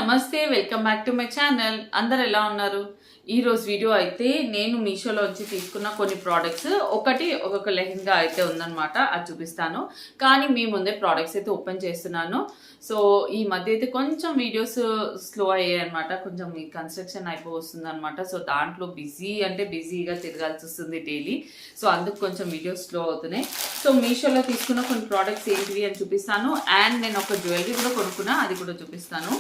నమస్తే, welcome back to my channel. అందరు ఎలా ఉన్నారు? ఈ రోజు వీడియో అయితే నేను మీషోలో వచ్చి తీసుకున్న కొన్ని ప్రోడక్ట్స్, ఒక్కొక్క లెహెంగా అయితే ఉందన్నమాట, అది చూపిస్తాను. కానీ మీ ముందే ప్రోడక్ట్స్ అయితే ఓపెన్ చేస్తున్నాను. సో ఈ మధ్య అయితే కొంచెం వీడియోస్ స్లో అయ్యాయి అనమాట, కొంచెం ఈ కన్స్ట్రక్షన్ అయిపోతుంది అనమాట. సో దాంట్లో బిజీగా తిరగాల్సి వస్తుంది డైలీ. సో అందుకు కొంచెం వీడియోస్ స్లో అవుతున్నాయి. సో మీషోలో తీసుకున్న కొన్ని ప్రోడక్ట్స్ ఏంటివి అని చూపిస్తాను. అండ్ నేను ఒక జ్యువెలరీ కూడా కొనుక్కున్నా, అది కూడా చూపిస్తాను.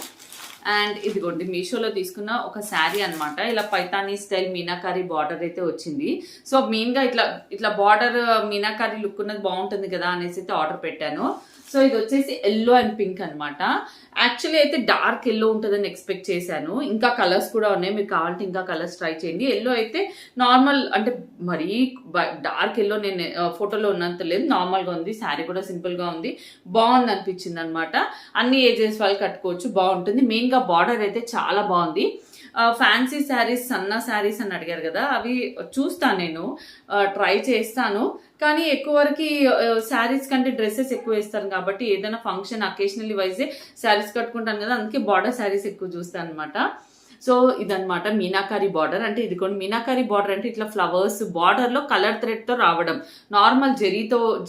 అండ్ ఇదిగోండి, మీషోలో తీసుకున్న ఒక శారీ అనమాట. ఇలా పైతానీ స్టైల్ మీనాకారి బార్డర్ అయితే వచ్చింది. సో మెయిన్గా ఇట్లా బార్డర్ మీనాకారి లుక్ ఉన్నది బాగుంటుంది కదా అనేసి అయితే ఆర్డర్ పెట్టాను. సో ఇది వచ్చేసి ఎల్లో అండ్ పింక్ అనమాట. యాక్చువల్లీ అయితే డార్క్ ఎల్లో ఉంటుందని ఎక్స్పెక్ట్ చేశాను. ఇంకా కలర్స్ కూడా ఉన్నాయి, మీరు కావాలంటే ఇంకా కలర్స్ ట్రై చేయండి. ఎల్లో అయితే నార్మల్, అంటే మరీ డార్క్ ఎల్లో నేను ఫోటోలో ఉన్నంత లేదు, నార్మల్గా ఉంది. శారీ కూడా సింపుల్గా ఉంది, బాగుంది అనిపించింది అనమాట. అన్ని ఏజెస్ వాళ్ళు కట్టుకోవచ్చు, బాగుంటుంది. మెయిన్గా బార్డర్ అయితే చాలా బాగుంది. ఫ్యాన్సీ శారీస్, సన్న శారీస్ అని అడిగారు కదా, అవి చూస్తాను, నేను ట్రై చేస్తాను. కానీ ఎక్కువ వరకు శారీస్ కంటే డ్రెస్సెస్ ఎక్కువ వేస్తాను కాబట్టి ఏదైనా ఫంక్షన్ అకేషనల్లీ వైజే శారీస్ కట్టుకుంటాను కదా, అందుకే బార్డర్ శారీస్ ఎక్కువ చూస్తాను అనమాట. సో ఇదనమాట మీనాకారి బార్డర్. అంటే ఇదిగోండి, మీనాకారి బార్డర్ అంటే ఇట్లా ఫ్లవర్స్ బార్డర్లో కలర్ థ్రెడ్తో రావడం. నార్మల్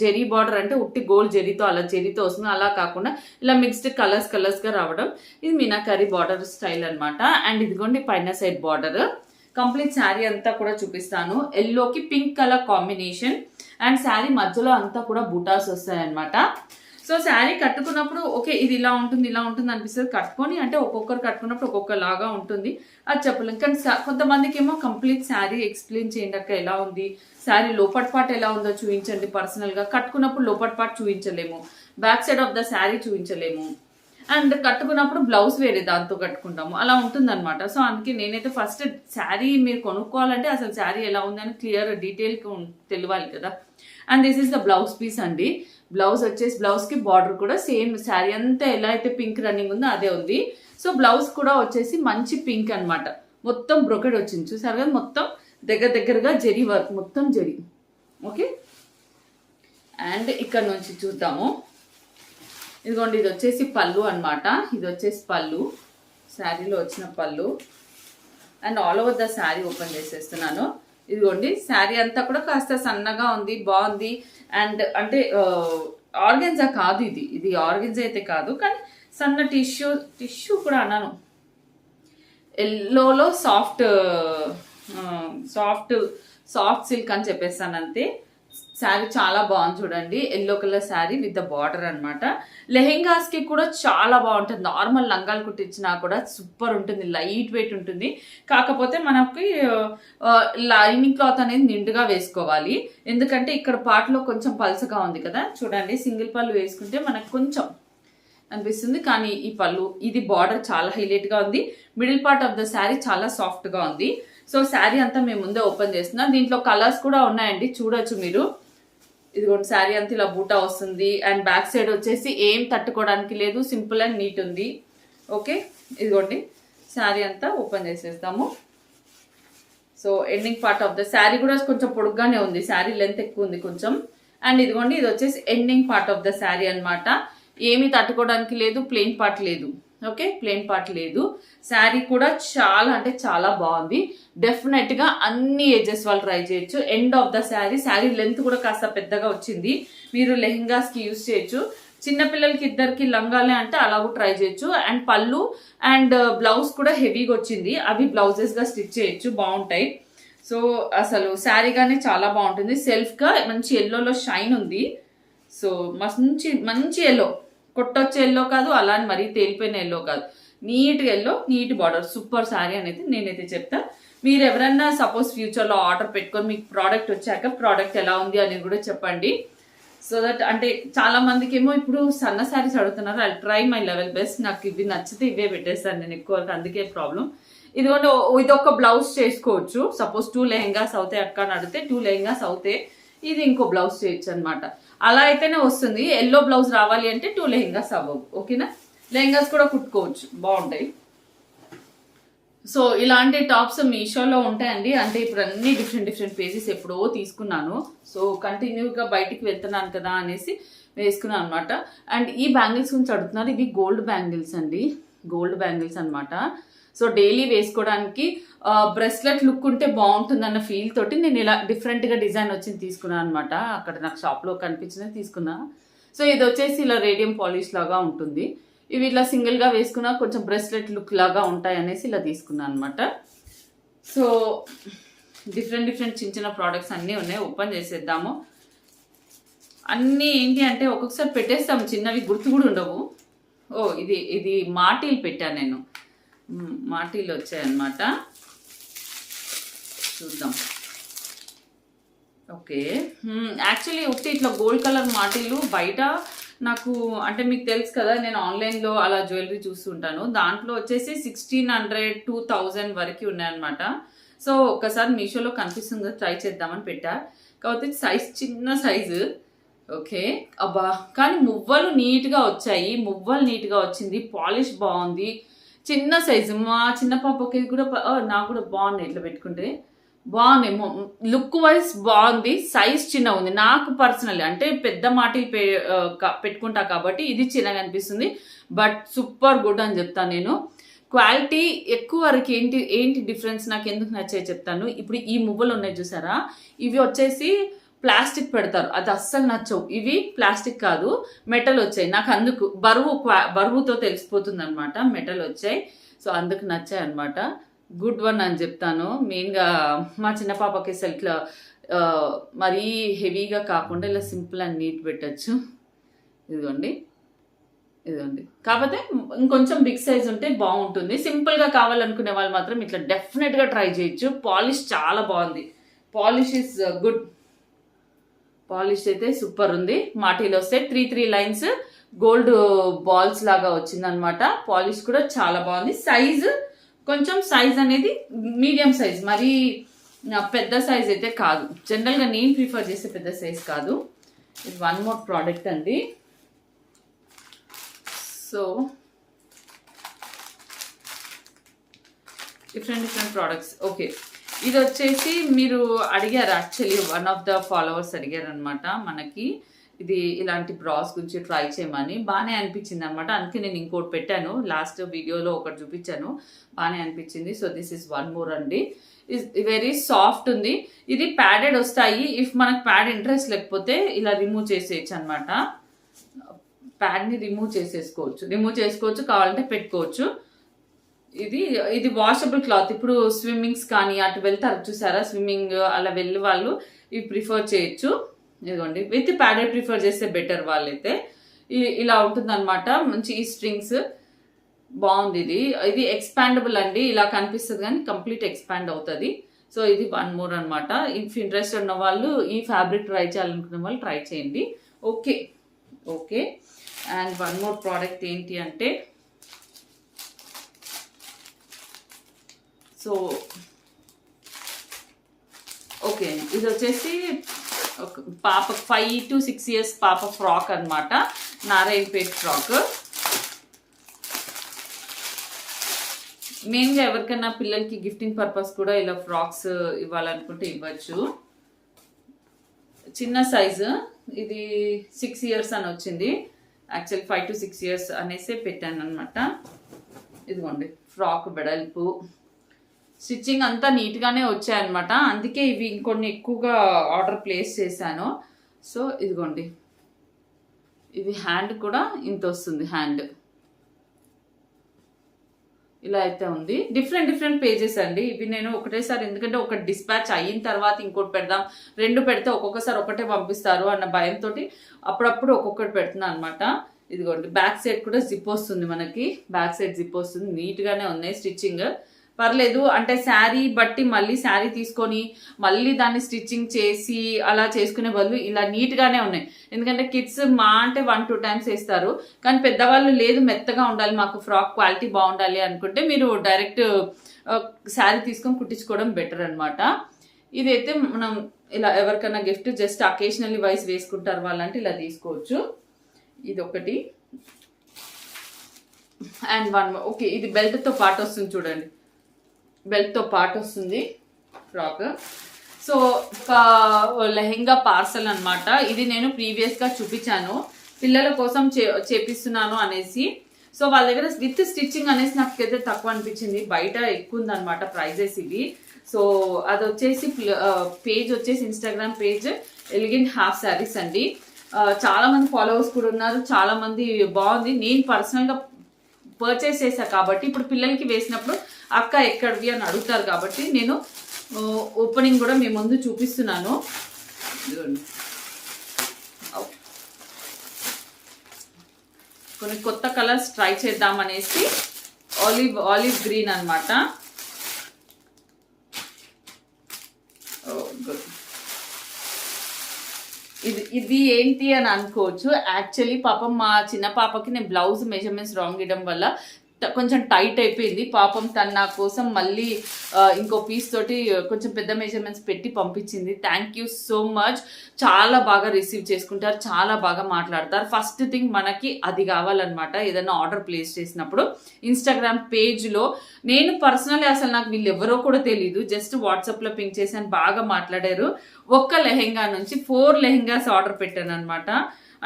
జెరీ బార్డర్ అంటే ఉట్టి గోల్డ్ జెరీతో అలా జెరీతో వస్తుంది, అలా కాకుండా ఇలా మిక్స్డ్ కలర్స్గా రావడం. ఇది మీనాకారి బార్డర్ స్టైల్ అనమాట. అండ్ ఇదిగోండి పైన సైడ్ బార్డర్. కంప్లీట్ శారీ అంతా కూడా చూపిస్తాను. ఎల్లోకి pink colour combination. And sari మధ్యలో అంతా కూడా బూటాస్ వస్తాయి అనమాట. సో శారీ కట్టుకున్నప్పుడు ఓకే ఇది ఇలా ఉంటుంది అనిపిస్తుంది. కట్టుకొని అంటే ఒక్కొక్కరు కట్టుకున్నప్పుడు ఒక్కొక్కలాగా ఉంటుంది, అది చెప్పలేం. కానీ కొంతమందికి ఏమో కంప్లీట్ శారీ ఎక్స్ప్లెయిన్ చేయండి అక్క, ఎలా ఉంది శారీ, లోపట్ పార్ట్ ఎలా ఉందో చూపించండి. పర్సనల్గా కట్టుకున్నప్పుడు లోపట్ పార్ట్ చూపించలేము, back side of the sari చూపించలేము. అండ్ కట్టుకున్నప్పుడు బ్లౌజ్ వేరే దాంతో కట్టుకుంటాము, అలా ఉంటుంది అనమాట. సో అందుకే నేనైతే ఫస్ట్ శారీ మీరు కొనుక్కోవాలంటే అసలు శారీ ఎలా ఉంది అని క్లియర్ డీటెయిల్గా తెలియాలి కదా. And this is the blouse piece అండి. బ్లౌజ్ వచ్చేసి బ్లౌజ్కి బార్డర్ కూడా సేమ్ శారీ అంతా ఎలా అయితే పింక్ రన్నింగ్ ఉందో అదే ఉంది. సో బ్లౌజ్ కూడా వచ్చేసి మంచి పింక్ అనమాట, మొత్తం బ్రొకెడ్ వచ్చింది చూసారు కదా, మొత్తం దగ్గరగా జరీ వర్క్, మొత్తం జరీ. ఓకే, అండ్ ఇక్కడ నుంచి చూద్దాము. ఇదిగోండి, ఇది వచ్చేసి పళ్ళు అనమాట. ఇది వచ్చేసి పళ్ళు, శారీలో వచ్చిన పళ్ళు. And all over the sari open చేసేస్తున్నాను. ఇదిగోండి, శారీ అంతా కూడా కాస్త సన్నగా ఉంది, బాగుంది. అండ్ అంటే ఆర్గెన్జా కాదు, ఇది ఆర్గెన్జా అయితే కాదు, కానీ సన్న టిష్యూ కూడా అన్నాను. ఎల్లోలో సాఫ్ట్ సిల్క్ అని చెప్పేస్తాను అంతే. శారీ చాలా బాగుంది చూడండి, yellow colour sari with the border అనమాట. లెహెంగాస్కి కూడా చాలా బాగుంటుంది. నార్మల్ లంగాలు కుట్టించినా కూడా సూపర్ ఉంటుంది, లైట్ వెయిట్ ఉంటుంది. కాకపోతే మనకి లైనింగ్ క్లాత్ అనేది నిండుగా వేసుకోవాలి, ఎందుకంటే ఇక్కడ పార్ట్లో కొంచెం పల్సగా ఉంది కదా. చూడండి, సింగిల్ పళ్ళు వేసుకుంటే మనకు కొంచెం అనిపిస్తుంది, కానీ ఈ పళ్ళు, ఇది బార్డర్ చాలా హైలైట్గా ఉంది. Middle part of the sari చాలా సాఫ్ట్గా ఉంది. సో శారీ అంతా మేము ముందే ఓపెన్ చేస్తున్నాం. దీంట్లో కలర్స్ కూడా ఉన్నాయండి, చూడొచ్చు మీరు. ఇదిగోండి, శారీ అంతా ఇలా బూటా వస్తుంది. అండ్ బ్యాక్ సైడ్ వచ్చేసి ఏం తట్టుకోవడానికి లేదు, సింపుల్ అండ్ నీట్ ఉంది. ఓకే, ఇదిగోండి శారీ అంతా ఓపెన్ చేసేస్తాము. So ending part of the sari కూడా కొంచెం పొడుగ్గానే ఉంది, శారీ లెంత్ ఎక్కువ ఉంది కొంచెం. అండ్ ఇదిగోండి, ఇది వచ్చేసి ending part of the sari అనమాట. ఏమీ తట్టుకోవడానికి లేదు, ప్లెయిన్ పార్ట్ లేదు. ఓకే, ప్లెయిన్ పార్ట్ లేదు. శారీ కూడా చాలా అంటే చాలా బాగుంది. డెఫినెట్గా అన్ని ఏజెస్ వాళ్ళు ట్రై చేయొచ్చు. End of the sari length కూడా కాస్త పెద్దగా వచ్చింది, మీరు లెహెంగాస్కి యూజ్ చేయొచ్చు. చిన్నపిల్లలకి ఇద్దరికి లంగాలే అంటే అలాగూ ట్రై చేయొచ్చు. అండ్ పళ్ళు అండ్ బ్లౌజ్ కూడా హెవీగా వచ్చింది, అవి బ్లౌజెస్గా స్టిచ్ చేయొచ్చు, బాగుంటాయి. సో అసలు శారీగానే చాలా బాగుంటుంది. సెల్ఫ్గా మంచి ఎల్లోలో షైన్ ఉంది. సో మంచి ఎల్లో, కొట్టొచ్చే ఎల్లో కాదు, అలా అని మరీ తేలిపోయిన ఎల్లో కాదు, neat yellow, neat border, super sari అనేది నేనైతే చెప్తా. మీరు ఎవరన్నా సపోజ్ ఫ్యూచర్లో ఆర్డర్ పెట్టుకొని మీకు ప్రోడక్ట్ వచ్చాక ప్రోడక్ట్ ఎలా ఉంది అనేది కూడా చెప్పండి. సో దట్ అంటే చాలా మందికి ఏమో ఇప్పుడు సన్న శారీస్ అడుగుతున్నారు, I try my level best. నాకు ఇవి నచ్చితే ఇవే పెట్టేస్తాను నేను ఎక్కువ, అందుకే ప్రాబ్లం. ఇదిగోండి, ఇదొక బ్లౌజ్ చేసుకోవచ్చు. సపోజ్ 2 లెహెంగాస్ అవుతాయి అక్క అని అడిగితే 2 లెహెంగాస్ అవుతాయి, ఇది ఇంకో బ్లౌజ్ చేయొచ్చు అనమాట. అలా అయితేనే వస్తుంది. ఎల్లో బ్లౌజ్ రావాలి అంటే 2 లెహెంగాస్ అవ్వవు. ఓకేనా, లెహెంగాస్ కూడా కుట్టుకోవచ్చు, బాగుంటాయి. సో ఇలాంటి టాప్స్ మీషోలో ఉంటాయండి. అంటే ఇప్పుడు అన్ని డిఫరెంట్ పేజెస్ ఎప్పుడో తీసుకున్నాను. సో కంటిన్యూగా బయటికి వెళ్తున్నాను కదా అనేసి వేసుకున్నాను అనమాట. అండ్ ఈ బ్యాంగిల్స్ గురించి అడుగుతున్నారు, ఇవి గోల్డ్ బ్యాంగిల్స్ అండి. గోల్డ్ బ్యాంగిల్స్ అనమాట. సో డైలీ వేసుకోవడానికి బ్రెస్లెట్ లుక్ ఉంటే బాగుంటుందన్న ఫీల్ తోటి నేను ఇలా డిఫరెంట్గా డిజైన్ వచ్చింది తీసుకున్నాను అనమాట. అక్కడ నాకు షాప్లో కనిపించినది తీసుకున్నా. సో ఇది వచ్చేసి ఇలా రేడియం పాలిష్ లాగా ఉంటుంది. ఇవి ఇట్లా సింగిల్గా వేసుకున్నా కొంచెం బ్రెస్లెట్ లుక్ లాగా ఉంటాయి అనేసి ఇలా తీసుకున్నాను అనమాట. సో డిఫరెంట్ చిన్న చిన్న ప్రోడక్ట్స్ అన్నీ ఉన్నాయి. ఓపెన్ చేసేద్దాము. అన్నీ ఏంటి అంటే ఒక్కొక్కసారి పెట్టేస్తాము, చిన్నవి గుర్తు కూడా ఉండవు. ఇది మాటీలు పెట్టాను నేను. మాటీలు వచ్చాయన్నమాట. చూద్దాం. ఓకే, యాక్చువల్లీ ఒకటి ఇట్లా గోల్డ్ కలర్ మాటీలు బయట నాకు అంటే మీకు తెలుసు కదా, నేను ఆన్లైన్లో అలా జ్యువెలరీ చూస్తుంటాను. దాంట్లో వచ్చేసి 1600 2000 వరకు ఉన్నాయన్నమాట. సో ఒక్కసారి మీషోలో కనిపిస్తుంది, ట్రై చేద్దామని పెట్టా. కాకపోతే సైజ్ చిన్న సైజు. ఓకే, అబ్బా కానీ మువ్వలు నీట్గా వచ్చాయి. మువ్వలు నీట్గా వచ్చింది, పాలిష్ బాగుంది. చిన్న సైజు, మా చిన్న పాపకి కూడా నాకు కూడా బాగున్నాయి. ఇట్లా పెట్టుకుంటే బాగున్నాయి. లుక్ వైజ్ బాగుంది. సైజ్ చిన్న ఉంది. నాకు పర్సనల్లీ అంటే పెద్ద మాటిల్ పెట్టుకుంటా కాబట్టి ఇది చిన్నగా అనిపిస్తుంది. బట్ సూపర్ గుడ్ అని చెప్తాను నేను. క్వాలిటీ ఎక్కువ వరకు ఏంటి డిఫరెన్స్ నాకు ఎందుకు నచ్చాయి చెప్తాను. ఇప్పుడు ఈ మువ్వలు ఉన్నాయి చూసారా, ఇవి వచ్చేసి ప్లాస్టిక్ పెడతారు, అది అస్సలు నచ్చవు. ఇవి ప్లాస్టిక్ కాదు, మెటల్ వచ్చాయి. నాకు అందుకు బరువుతో తెలిసిపోతుంది అనమాట, మెటల్ వచ్చాయి. సో అందుకు నచ్చాయి అనమాట. గుడ్ వన్ అని చెప్తాను. మెయిన్గా మా చిన్న పాపకి అసలు ఇట్లా మరీ హెవీగా కాకుండా ఇలా సింపుల్ అండ్ నీట్ పెట్టచ్చు. ఇదిగోండి. కాకపోతే ఇంకొంచెం బిగ్ సైజ్ ఉంటే బాగుంటుంది. సింపుల్గా కావాలనుకునే వాళ్ళు మాత్రం ఇట్లా డెఫినెట్గా ట్రై చేయొచ్చు. పాలిష్ చాలా బాగుంది. Polish is good. పాలిష్ అయితే సూపర్ ఉంది. మాటీలో వస్తే 3 లైన్స్ గోల్డ్ బాల్స్ లాగా వచ్చిందనమాట. పాలిష్ కూడా చాలా బాగుంది. సైజు కొంచెం సైజ్ అనేది మీడియం సైజ్, మరీ పెద్ద సైజ్ అయితే కాదు. జనరల్గా నేను ప్రిఫర్ చేసే పెద్ద సైజ్ కాదు. ఇది వన్ మోర్ ప్రోడక్ట్ అండి. So different products. ఓకే, ఇది వచ్చేసి మీరు అడిగారు, actually one of the followers అడిగారు అనమాట మనకి ఇది ఇలాంటి బ్రాస్ గురించి ట్రై చేయమని. బాగానే అనిపించింది అనమాట. అందుకే నేను ఇంకోటి పెట్టాను, లాస్ట్ వీడియోలో ఒకటి చూపించాను, బాగానే అనిపించింది. So this is one more అండి. వెరీ సాఫ్ట్ ఉంది. ఇది ప్యాడెడ్ వస్తాయి. ఇఫ్ మనకు ప్యాడ్ ఇంట్రెస్ట్ లేకపోతే ఇలా రిమూవ్ చేసేయచ్చు అనమాట. ప్యాడ్ని రిమూవ్ చేసుకోవచ్చు, కావాలంటే పెట్టుకోవచ్చు. ఇది వాషబుల్ క్లాత్. ఇప్పుడు స్విమ్మింగ్స్ కానీ అటు వెళ్తారు చూసారా, స్విమ్మింగ్ అలా వెళ్ళే వాళ్ళు ఇవి ప్రిఫర్ చేయొచ్చు. ఇదిగోండి, విత్ ప్యాడెడ్ ప్రిఫర్ చేస్తే బెటర్ వాళ్ళైతే. ఇలా ఉంటుంది అనమాట. మంచి ఈ స్ట్రింగ్స్ బాగుంది. ఇది ఎక్స్పాండబుల్ అండి. ఇలా కనిపిస్తుంది కానీ కంప్లీట్ ఎక్స్పాండ్ అవుతుంది. సో ఇది వన్ మోర్ అనమాట. ఇఫ్ ఇంట్రెస్ట్ ఉన్న వాళ్ళు, ఈ ఫ్యాబ్రిక్ ట్రై చేయాలనుకున్న వాళ్ళు ట్రై చేయండి. Okay and one more product ఏంటి అంటే, సో ఓకే ఇది వచ్చేసి పాప 5 to 6 years పాప ఫ్రాక్ అనమాట. నారాయణపేట్ ఫ్రాక్. మెయిన్గా ఎవరికైనా పిల్లలకి గిఫ్టింగ్ పర్పస్ కూడా ఇలా ఫ్రాక్స్ ఇవ్వాలనుకుంటే ఇవ్వచ్చు. చిన్న సైజు. ఇది 6 years అని వచ్చింది. యాక్చువల్ 5 to 6 years అనేసి పెట్టాను అనమాట. ఇదిగోండి, ఫ్రాక్ వెడల్పు, స్టిచ్చింగ్ అంతా నీట్గానే వచ్చాయన్నమాట. అందుకే ఇవి ఇంకొన్ని ఎక్కువగా ఆర్డర్ ప్లేస్ చేశాను. సో ఇదిగోండి, ఇది హ్యాండ్ కూడా ఇంత వస్తుంది. హ్యాండ్ ఇలా అయితే ఉంది. డిఫరెంట్ పేజెస్ అండి ఇవి. నేను ఒకటేసారి, ఎందుకంటే ఒకటి డిస్పాచ్ అయిన తర్వాత ఇంకోటి పెడదాం, 2 పెడితే ఒక్కొక్కసారి ఒకటే పంపిస్తారు అన్న భయంతో అప్పుడప్పుడు ఒక్కొక్కటి పెడుతున్నాను అనమాట. ఇదిగోండి, బ్యాక్ సైడ్ కూడా జిప్ వస్తుంది మనకి. బ్యాక్ సైడ్ జిప్ వస్తుంది. నీట్గానే ఉన్నాయి. స్టిచ్చింగ్ పర్లేదు. అంటే శారీ బట్టి మళ్ళీ శారీ తీసుకొని మళ్ళీ దాన్ని స్టిచ్చింగ్ చేసి అలా చేసుకునే బదులు ఇలా నీట్గానే ఉన్నాయి. ఎందుకంటే కిడ్స్ మా అంటే 1-2 times వేస్తారు. కానీ పెద్దవాళ్ళు లేదు, మెత్తగా ఉండాలి, మాకు ఫ్రాక్ క్వాలిటీ బాగుండాలి అనుకుంటే మీరు డైరెక్ట్ శారీ తీసుకొని కుట్టించుకోవడం బెటర్ అనమాట. ఇదైతే మనం ఇలా ఎవరికైనా గిఫ్ట్ జస్ట్ అకేషనల్లీ వైజ్ వేసుకుంటారు వాళ్ళంటే ఇలా తీసుకోవచ్చు. ఇది ఒకటి. అండ్ వన్ ఓకే, ఇది బెల్ట్తో పాటు వస్తుంది చూడండి. బెల్ట్తో పాటు వస్తుంది ఫ్రాక్. సో లెహెంగా పార్సల్ అనమాట. ఇది నేను ప్రీవియస్గా చూపించాను, పిల్లల కోసం చేపిస్తున్నాను అనేసి. సో వాళ్ళ దగ్గర విత్ స్టిచ్చింగ్ అనేసి నాకైతే తక్కువ అనిపించింది, బయట ఎక్కువ ఉందన్నమాట ప్రైజెస్ ఇవి. సో అది వచ్చేసి పేజ్ వచ్చేసి Instagram page elegant half saris అండి. చాలా మంది ఫాలోవర్స్ కూడా ఉన్నారు, చాలా మంది బాగుంది. నేను పర్సనల్గా పర్చేస్ చేశా కాబట్టి ఇప్పుడు పిల్లలకి వేసినప్పుడు అక్క ఎక్కడివి అని అడుగుతారు కాబట్టి నేను ఓపెనింగ్ కూడా మీ ముందు చూపిస్తున్నాను. కొన్ని కొత్త కలర్స్ ట్రై చేద్దామనేసి ఆలివ్ గ్రీన్ అనమాట. ఇది ఏంటి అని అనుకోవచ్చు. యాక్చువల్లీ పాపం మా చిన్న పాపకి నేను బ్లౌజ్ మెజర్మెంట్స్ రాంగ్ ఇవ్వడం వల్ల కొంచెం టైట్ అయిపోయింది. పాపం తను నా కోసం మళ్ళీ ఇంకో పీస్ తోటి కొంచెం పెద్ద మెజర్మెంట్స్ పెట్టి పంపించింది. Thank you so much. చాలా బాగా రిసీవ్ చేసుకుంటారు, చాలా బాగా మాట్లాడతారు. ఫస్ట్ థింగ్ మనకి అది కావాలన్నమాట. ఏదైనా ఆర్డర్ ప్లేస్ చేసినప్పుడు ఇన్స్టాగ్రామ్ పేజ్లో నేను పర్సనల్లీ అసలు నాకు వీళ్ళు ఎవరో కూడా తెలీదు, జస్ట్ వాట్సాప్లో పింక్ చేశాను, బాగా మాట్లాడారు. ఒక్క లెహెంగా నుంచి 4 లెహెంగాస్ ఆర్డర్ పెట్టాను అనమాట.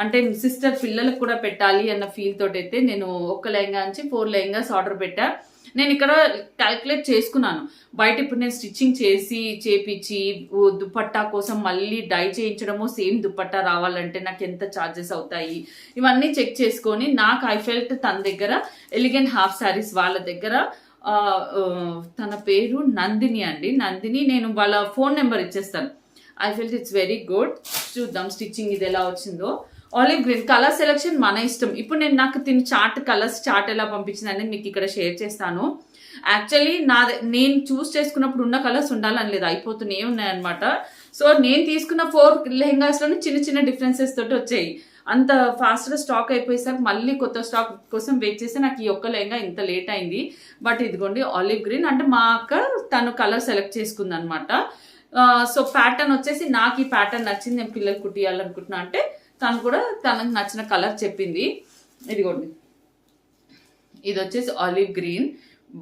అంటే సిస్టర్ పిల్లలకు కూడా పెట్టాలి అన్న ఫీల్ తోటి అయితే నేను ఒక్క లెహంగా నుంచి 4 లెహంగాస్ ఆర్డర్ పెట్టా. నేను ఇక్కడ క్యాల్కులేట్ చేసుకున్నాను, బయట ఇప్పుడు నేను స్టిచ్చింగ్ చేపించి దుపట్టా కోసం మళ్ళీ డై చేయించడము, సేమ్ దుపట్టా రావాలంటే నాకు ఎంత ఛార్జెస్ అవుతాయి, ఇవన్నీ చెక్ చేసుకొని నాకు ఐ ఫెల్ట్ తన దగ్గర ఎలిగెంట్ హాఫ్ శారీస్ వాళ్ళ దగ్గర తన పేరు నందిని అండి. నందిని, నేను వాళ్ళ ఫోన్ నెంబర్ ఇచ్చేస్తాను. I felt it's very good. చూద్దాం స్టిచ్చింగ్ ఇది ఎలా వచ్చిందో. ఆలివ్ గ్రీన్ కలర్ సెలెక్షన్ మన ఇష్టం. ఇప్పుడు నాకు కలర్స్ చార్ట్ ఎలా పంపించిందని మీకు ఇక్కడ షేర్ చేస్తాను. యాక్చువల్లీ నేను చూస్ చేసుకున్నప్పుడు ఉన్న కలర్స్ ఉండాలని లేదు, అయిపోతూనే ఉన్నాయన్నమాట. సో నేను తీసుకున్న 4 లెహెంగాస్లోనే చిన్న చిన్న డిఫరెన్సెస్ తోటి వచ్చాయి. అంత ఫాస్ట్గా స్టాక్ అయిపోయేసరికి మళ్ళీ కొత్త స్టాక్ కోసం వెయిట్ చేస్తే నాకు ఈ ఒక్క లెహంగా ఇంత లేట్ అయింది. బట్ ఇదిగోండి ఆలివ్ గ్రీన్, అంటే మా అక్క తను కలర్ సెలెక్ట్ చేసుకుంది అనమాట. సో ప్యాటర్న్ వచ్చేసి నాకు ఈ ప్యాటర్న్ నచ్చింది, నేను పిల్లలు కుట్టియాలనుకుంటున్నా అంటే తను కూడా తనకు నచ్చిన కలర్ చెప్పింది. ఇదిగోండి ఇది వచ్చేసి ఆలివ్ గ్రీన్,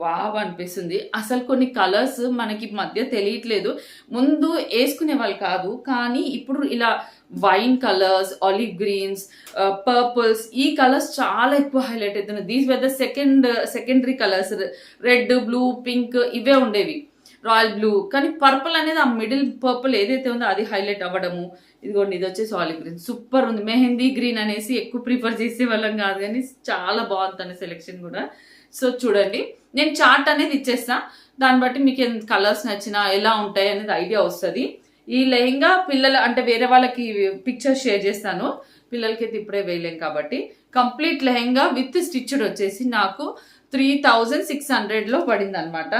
వావ్ అనిపిస్తుంది. అసలు కొన్ని కలర్స్ మనకి మధ్య తెలియట్లేదు, ముందు వేసుకునే వాళ్ళు కాదు, కానీ ఇప్పుడు ఇలా wine colours, olive greens, purples, ఈ కలర్స్ చాలా ఎక్కువ హైలైట్ అవుతున్నాయి. These were the secondary colours. Red, blue, pink ఇవే ఉండేవి, రాయల్ బ్లూ. కానీ పర్పుల్ అనేది ఆ మిడిల్ పర్పుల్ ఏదైతే ఉందో అది హైలైట్ అవ్వడము. ఇదిగోండి ఇది వచ్చేసి ఆలివ్ గ్రీన్, సూపర్ ఉంది. మెహందీ గ్రీన్ అనేసి ఎక్కువ ప్రిఫర్ చేసే వాళ్ళం కాదు, కానీ చాలా బాగుంది సెలెక్షన్ కూడా. సో చూడండి, నేను చార్ట్ అనేది ఇచ్చేస్తా, దాన్ని బట్టి మీకు కలర్స్ నచ్చినా ఎలా ఉంటాయి అనేది ఐడియా వస్తుంది. ఈ లెహంగా పిల్లలు అంటే వేరే వాళ్ళకి పిక్చర్ షేర్ చేస్తాను, పిల్లలకి అయితే ఇప్పుడే వేయలేం కాబట్టి. కంప్లీట్ లెహంగా విత్ స్టిచ్డ్ వచ్చేసి నాకు 3600లో పడింది అనమాట.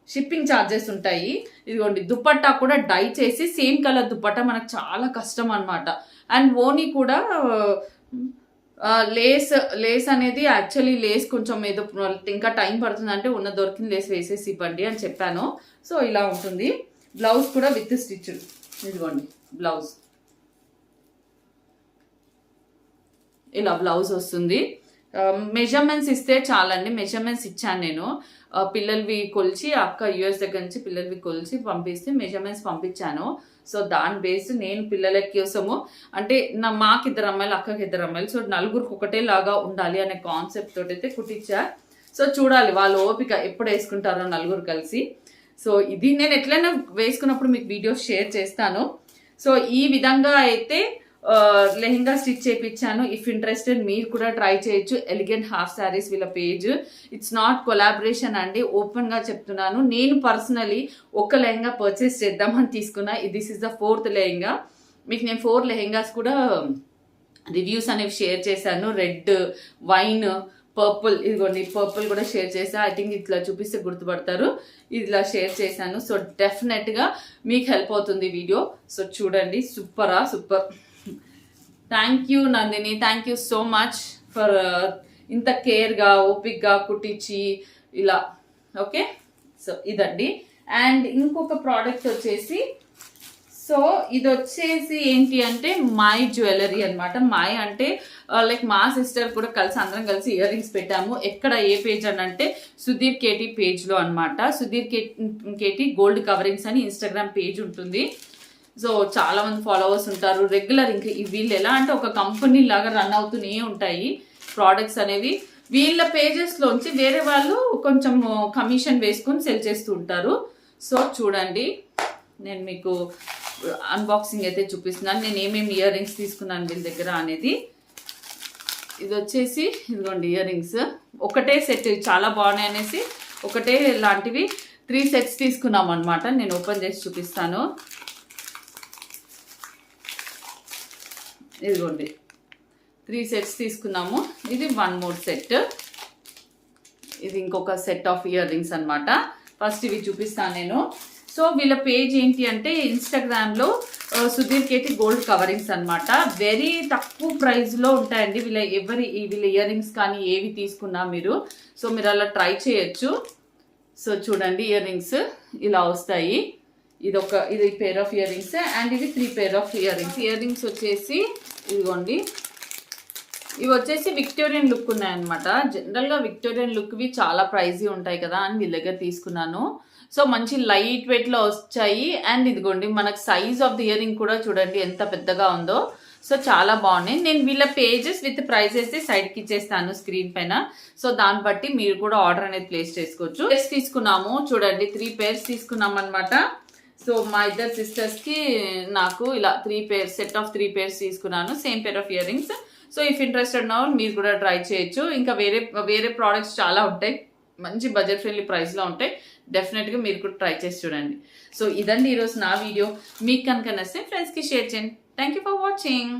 షిప్పింగ్ ఛార్జెస్ ఉంటాయి. ఇదిగోండి దుపట్టా కూడా డై చేసి సేమ్ కలర్ దుపట్టా మనకు చాలా కష్టం అనమాట. అండ్ ఓనీ కూడా లేస్ అనేది యాక్చువల్లీ లేస్ కొంచెం ఏదో ఇంకా టైం పడుతుంది అంటే ఉన్న దొరికిన లేస్ వేసేసి ఇవ్వండి అని చెప్పాను. సో ఇలా ఉంటుంది. బ్లౌజ్ కూడా విత్ స్టిచ్డ్, ఇదిగోండి బ్లౌజ్ ఇలా బ్లౌజ్ వస్తుంది. మెజర్మెంట్స్ ఇస్తే చాలండి, మెజర్మెంట్స్ ఇచ్చాను నేను. పిల్లలవి కొలిచి అక్క యూఎస్ దగ్గర నుంచి పిల్లలవి కొలిచి పంపిస్తే మెజర్మెంట్స్ పంపించాను. సో దాని బేస్ నేను పిల్లల కోసము అంటే మాకు 2 అమ్మాయిలు, అక్కకి 2 అమ్మాయిలు, సో నలుగురికి ఒకటేలాగా ఉండాలి అనే కాన్సెప్ట్ తోటి అయితే కుట్టించా. సో చూడాలి వాళ్ళు ఓపిక ఎప్పుడు వేసుకుంటారో నలుగురు కలిసి. సో ఇది నేను ఎట్లయినా వేసుకున్నప్పుడు మీకు వీడియోస్ షేర్ చేస్తాను. సో ఈ విధంగా అయితే లెహెంగా స్టిచ్ చేయించాను. ఇఫ్ ఇంట్రెస్టెడ్ మీరు కూడా ట్రై చేయొచ్చు. ఎలిగెంట్ హాఫ్ శారీస్ వీళ్ళ పేజ్. ఇట్స్ నాట్ కొలాబరేషన్ అండి, ఓపెన్ గా చెప్తున్నాను. నేను పర్సనలీ ఒక లెహెంగా పర్చేస్ చేద్దామని తీసుకున్నా. This is the 4th lehenga. మీకు నేను 4 లెహెంగాస్ కూడా రివ్యూస్ అనేవి షేర్ చేశాను. రెడ్, వైన్, పర్పుల్, ఇదిగోండి పర్పుల్ కూడా షేర్ చేసా. ఐ థింక్ ఇట్లా చూపిస్తే గుర్తుపడతారు, ఇలా షేర్ చేశాను. సో డెఫినెట్గా మీకు హెల్ప్ అవుతుంది వీడియో. సో చూడండి, super. Thank you Nandini, thank you so much for ఇంత కేర్గా ఓపిక్గా కుట్టించి ఇలా. ఓకే, సో ఇదండి. అండ్ ఇంకొక ప్రోడక్ట్ వచ్చేసి, సో ఇది వచ్చేసి ఏంటి అంటే మై జ్యువెలరీ అనమాట. మై అంటే లైక్ మా సిస్టర్ కూడా కలిసి అందరం కలిసి ఇయర్ రింగ్స్ పెట్టాము. ఎక్కడ ఏ పేజ్ అని అంటే సుధీర్ కేటీ పేజ్లో అనమాట. సుధీర్ కేటీ గోల్డ్ కవరింగ్స్ అని ఇన్స్టాగ్రామ్ పేజ్ ఉంటుంది. సో చాలా మంది ఫాలోవర్స్ ఉంటారు రెగ్యులర్. ఇంక వీళ్ళు ఎలా అంటే ఒక కంపెనీ లాగా రన్ అవుతూనే ఉంటాయి ప్రోడక్ట్స్ అనేవి. వీళ్ళ పేజెస్లోంచి వేరే వాళ్ళు కొంచెం కమిషన్ వేసుకొని సెల్ చేస్తూ ఉంటారు. సో చూడండి, నేను మీకు అన్బాక్సింగ్ అయితే చూపిస్తున్నాను. నేను ఏమేమి ఇయర్ రింగ్స్ తీసుకున్నాను వీళ్ళ దగ్గర అనేది. ఇది వచ్చేసి ఇదిగోండి ఇయర్ రింగ్స్, ఒకటే సెట్, చాలా బాగున్నాయి అనేసి ఒకటే లాంటివి 3 సెట్స్ తీసుకున్నాం అనమాట. నేను ఓపెన్ చేసి చూపిస్తాను. ఇదిగోండి 3 సెట్స్ తీసుకున్నాము. ఇది 1 మోర్ సెట్. ఇది ఇంకొక సెట్ ఆఫ్ ఇయర్ రింగ్స్ అనమాట. ఫస్ట్ ఇవి చూపిస్తాను నేను. సో వీళ్ళ పేజ్ ఏంటి అంటే ఇన్స్టాగ్రామ్లో సుధీర్ కేటి గోల్డ్ కవరింగ్స్ అనమాట. వెరీ తక్కువ ప్రైస్లో ఉంటాయండి వీళ్ళ ఇయర్ రింగ్స్ కానీ ఏవి తీసుకున్నా మీరు. సో మీరు అలా ట్రై చేయొచ్చు. సో చూడండి ఇయర్ రింగ్స్ ఇలా వస్తాయి. ఇది pair of ear rings and ఇది 3 pair of ear rings. Ear rings వచ్చేసి ఇదిగోండి, ఇవి వచ్చేసి విక్టోరియన్ లుక్ ఉన్నాయన్నమాట. జనరల్గా విక్టోరియన్ లుక్వి చాలా ప్రైజీ ఉంటాయి కదా అని వీళ్ళ దగ్గర తీసుకున్నాను. సో మంచి లైట్ వెయిట్లో వచ్చాయి. అండ్ ఇదిగోండి మనకు size of the ear ring కూడా చూడండి ఎంత పెద్దగా ఉందో. సో చాలా బాగున్నాయి. నేను వీళ్ళ పేజెస్ విత్ ప్రైజెస్ సైడ్కి ఇచ్చేస్తాను స్క్రీన్ పైన. సో దాన్ని బట్టి మీరు కూడా ఆర్డర్ అనేది ప్లేస్ చేసుకోవచ్చు. పేర్స్ తీసుకున్నాము చూడండి, 3 పేర్స్ తీసుకున్నాం అనమాట. సో మా ఇద్దరు సిస్టర్స్కి నాకు ఇలా 3 పేర్స్, సెట్ ఆఫ్ 3 పేర్స్ తీసుకున్నాను, same pair of ear rings. So if interested నా మీరు కూడా ట్రై చేయొచ్చు. ఇంకా వేరే ప్రోడక్ట్స్ చాలా ఉంటాయి, మంచి బడ్జెట్ ఫ్రెండ్లీ ప్రైస్లో ఉంటాయి. డెఫినెట్గా మీరు కూడా ట్రై చేసి చూడండి. సో ఇదండి ఈరోజు నా వీడియో. మీకు కనుక నచ్చితే ఫ్రెండ్స్కి షేర్ చేయండి. Thank you for watching.